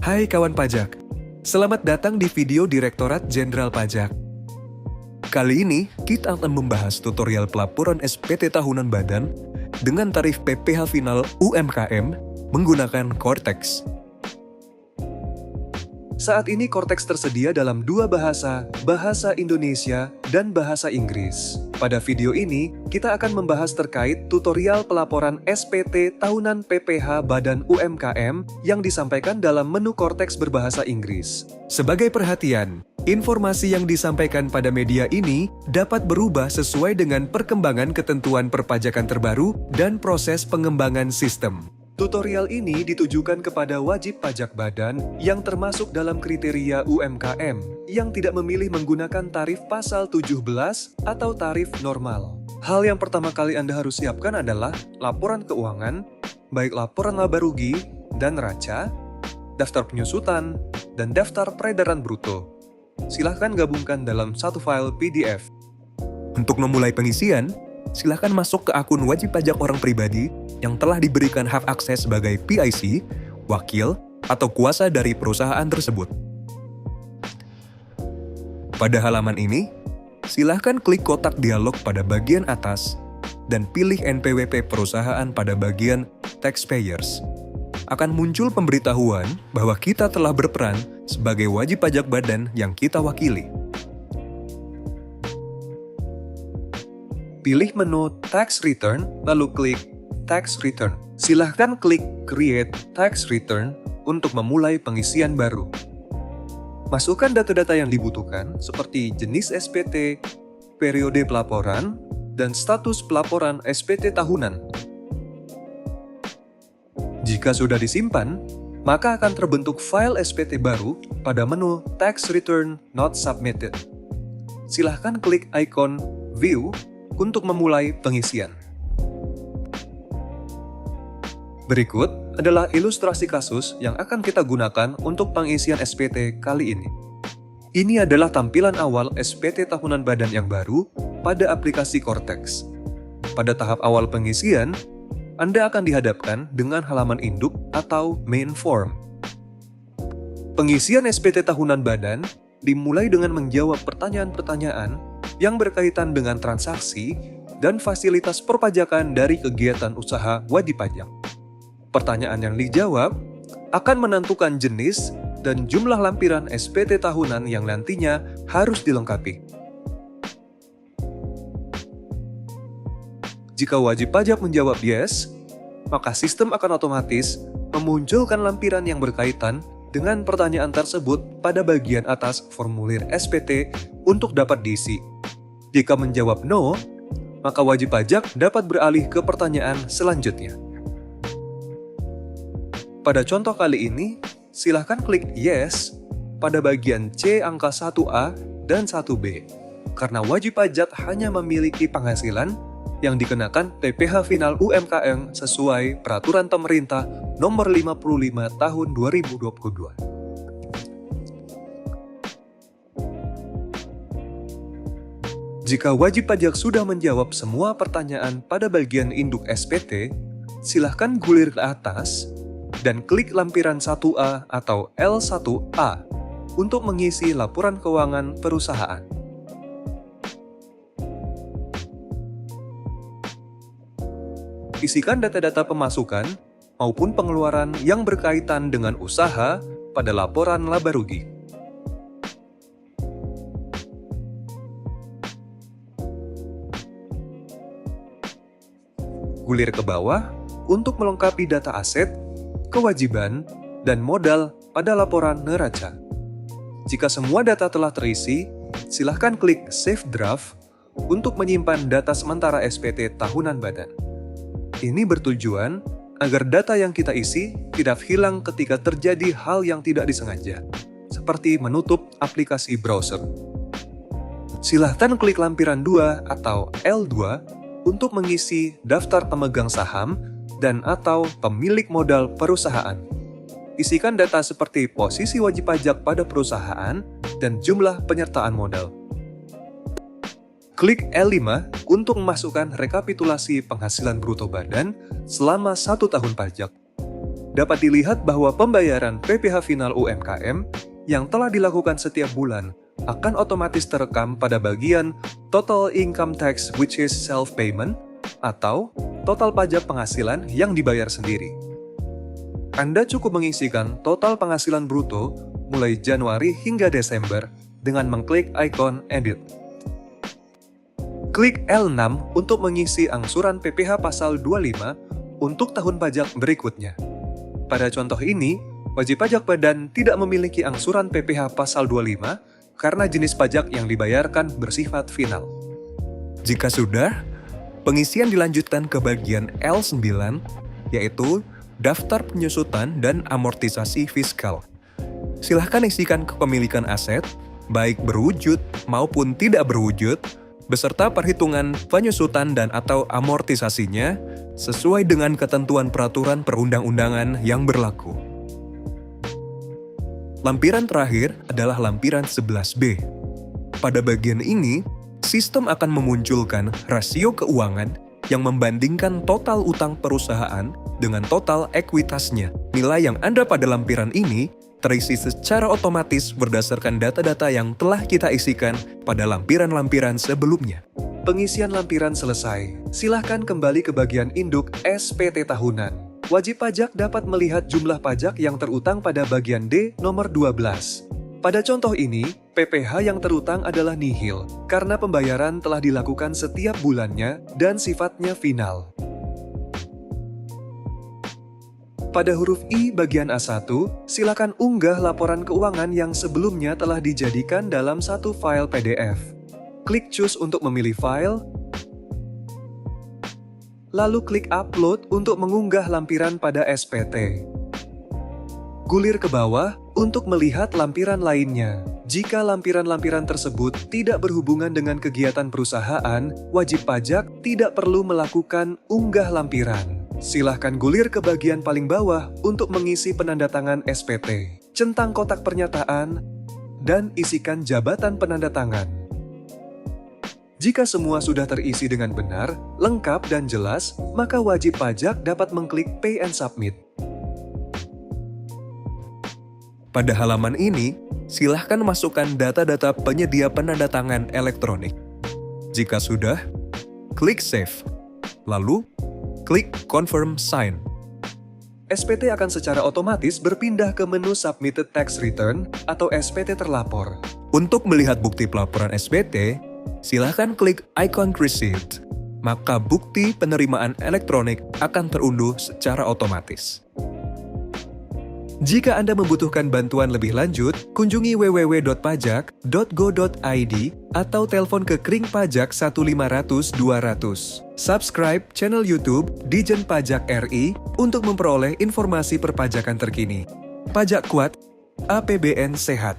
Hai kawan pajak, selamat datang di video Direktorat Jenderal Pajak. Kali ini, kita akan membahas tutorial pelaporan SPT tahunan badan dengan tarif PPh final UMKM menggunakan Cortex. Saat ini Cortex tersedia dalam dua bahasa, bahasa Indonesia dan bahasa Inggris. Pada video ini, kita akan membahas terkait tutorial pelaporan SPT tahunan PPh Badan UMKM yang disampaikan dalam menu Cortex berbahasa Inggris. Sebagai perhatian, informasi yang disampaikan pada media ini dapat berubah sesuai dengan perkembangan ketentuan perpajakan terbaru dan proses pengembangan sistem. Tutorial ini ditujukan kepada wajib pajak badan yang termasuk dalam kriteria UMKM yang tidak memilih menggunakan tarif pasal 17 atau tarif normal. Hal yang pertama kali Anda harus siapkan adalah laporan keuangan, baik laporan laba rugi dan neraca, daftar penyusutan, dan daftar peredaran bruto. Silahkan gabungkan dalam satu file PDF. Untuk memulai pengisian, silahkan masuk ke akun wajib pajak orang pribadi yang telah diberikan hak akses sebagai PIC, wakil, atau kuasa dari perusahaan tersebut. Pada halaman ini, silahkan klik kotak dialog pada bagian atas dan pilih NPWP perusahaan pada bagian Taxpayers. Akan muncul pemberitahuan bahwa kita telah berperan sebagai wajib pajak badan yang kita wakili. Pilih menu Tax Return, lalu klik Tax Return. Silahkan klik Create Tax Return untuk memulai pengisian baru. Masukkan data-data yang dibutuhkan seperti jenis SPT, periode pelaporan, dan status pelaporan SPT tahunan. Jika sudah disimpan, maka akan terbentuk file SPT baru pada menu Tax Return Not Submitted. Silahkan klik ikon View untuk memulai pengisian. Berikut adalah ilustrasi kasus yang akan kita gunakan untuk pengisian SPT kali ini. Ini adalah tampilan awal SPT tahunan badan yang baru pada aplikasi Cortex. Pada tahap awal pengisian, Anda akan dihadapkan dengan halaman induk atau main form. Pengisian SPT tahunan badan dimulai dengan menjawab pertanyaan-pertanyaan yang berkaitan dengan transaksi dan fasilitas perpajakan dari kegiatan usaha wajib pajak. Pertanyaan yang dijawab akan menentukan jenis dan jumlah lampiran SPT tahunan yang nantinya harus dilengkapi. Jika wajib pajak menjawab yes, maka sistem akan otomatis memunculkan lampiran yang berkaitan dengan pertanyaan tersebut pada bagian atas formulir SPT untuk dapat diisi. Jika menjawab no, maka wajib pajak dapat beralih ke pertanyaan selanjutnya. Pada contoh kali ini, silahkan klik yes pada bagian C angka 1A dan 1B, karena wajib pajak hanya memiliki penghasilan yang dikenakan PPh final UMKM sesuai Peraturan Pemerintah Nomor 55 Tahun 2022. Jika wajib pajak sudah menjawab semua pertanyaan pada bagian induk SPT, silahkan gulir ke atas dan klik lampiran 1A atau L1A untuk mengisi laporan keuangan perusahaan. Isikan data-data pemasukan maupun pengeluaran yang berkaitan dengan usaha pada laporan laba rugi. Gulir ke bawah untuk melengkapi data aset, kewajiban, dan modal pada laporan neraca. Jika semua data telah terisi, silahkan klik Save Draft untuk menyimpan data sementara SPT tahunan badan. Ini bertujuan agar data yang kita isi tidak hilang ketika terjadi hal yang tidak disengaja, seperti menutup aplikasi browser. Silahkan klik lampiran 2 atau L2 untuk mengisi daftar pemegang saham dan atau pemilik modal perusahaan. Isikan data seperti posisi wajib pajak pada perusahaan dan jumlah penyertaan modal. Klik L5 untuk memasukkan rekapitulasi penghasilan bruto badan selama 1 tahun pajak. dapat dilihat bahwa pembayaran PPh final UMKM yang telah dilakukan setiap bulan akan otomatis terekam pada bagian Total Income Tax which is self-payment atau total pajak penghasilan yang dibayar sendiri. Anda cukup mengisikan total penghasilan bruto mulai Januari hingga Desember dengan mengklik ikon Edit. Klik L6 untuk mengisi angsuran PPh pasal 25 untuk tahun pajak berikutnya. Pada contoh ini, wajib pajak badan tidak memiliki angsuran PPh pasal 25 karena jenis pajak yang dibayarkan bersifat final. Jika sudah, pengisian dilanjutkan ke bagian L9, yaitu Daftar Penyusutan dan Amortisasi Fiskal. Silahkan isikan kepemilikan aset, baik berwujud maupun tidak berwujud, beserta perhitungan penyusutan dan atau amortisasinya sesuai dengan ketentuan peraturan perundang-undangan yang berlaku. Lampiran terakhir adalah lampiran 11B. Pada bagian ini, sistem akan memunculkan rasio keuangan yang membandingkan total utang perusahaan dengan total ekuitasnya. Nilai yang ada pada lampiran ini terisi secara otomatis berdasarkan data-data yang telah kita isikan pada lampiran-lampiran sebelumnya. Pengisian lampiran selesai. Silahkan kembali ke bagian induk SPT tahunan. Wajib pajak dapat melihat jumlah pajak yang terutang pada bagian D nomor 12. Pada contoh ini, PPh yang terutang adalah nihil, karena pembayaran telah dilakukan setiap bulannya dan sifatnya final. Pada huruf I bagian A1, silakan unggah laporan keuangan yang sebelumnya telah dijadikan dalam satu file PDF. Klik Choose untuk memilih file, lalu klik Upload untuk mengunggah lampiran pada SPT. Gulir ke bawah untuk melihat lampiran lainnya. Jika lampiran-lampiran tersebut tidak berhubungan dengan kegiatan perusahaan, wajib pajak tidak perlu melakukan unggah lampiran. Silahkan gulir ke bagian paling bawah untuk mengisi penandatangan SPT. Centang kotak pernyataan, dan isikan jabatan penandatangan. Jika semua sudah terisi dengan benar, lengkap dan jelas, maka wajib pajak dapat mengklik Pay and Submit. Pada halaman ini, silahkan masukkan data-data penyedia penandatangan elektronik. Jika sudah, klik Save. Lalu, klik Confirm Sign. SPT akan secara otomatis berpindah ke menu Submitted Tax Return atau SPT terlapor. Untuk melihat bukti pelaporan SPT, silahkan klik ikon Receipt. Maka bukti penerimaan elektronik akan terunduh secara otomatis. Jika Anda membutuhkan bantuan lebih lanjut, kunjungi www.pajak.go.id atau telepon ke Kring Pajak 1500 200. Subscribe channel YouTube Dijen Pajak RI untuk memperoleh informasi perpajakan terkini. Pajak kuat, APBN sehat.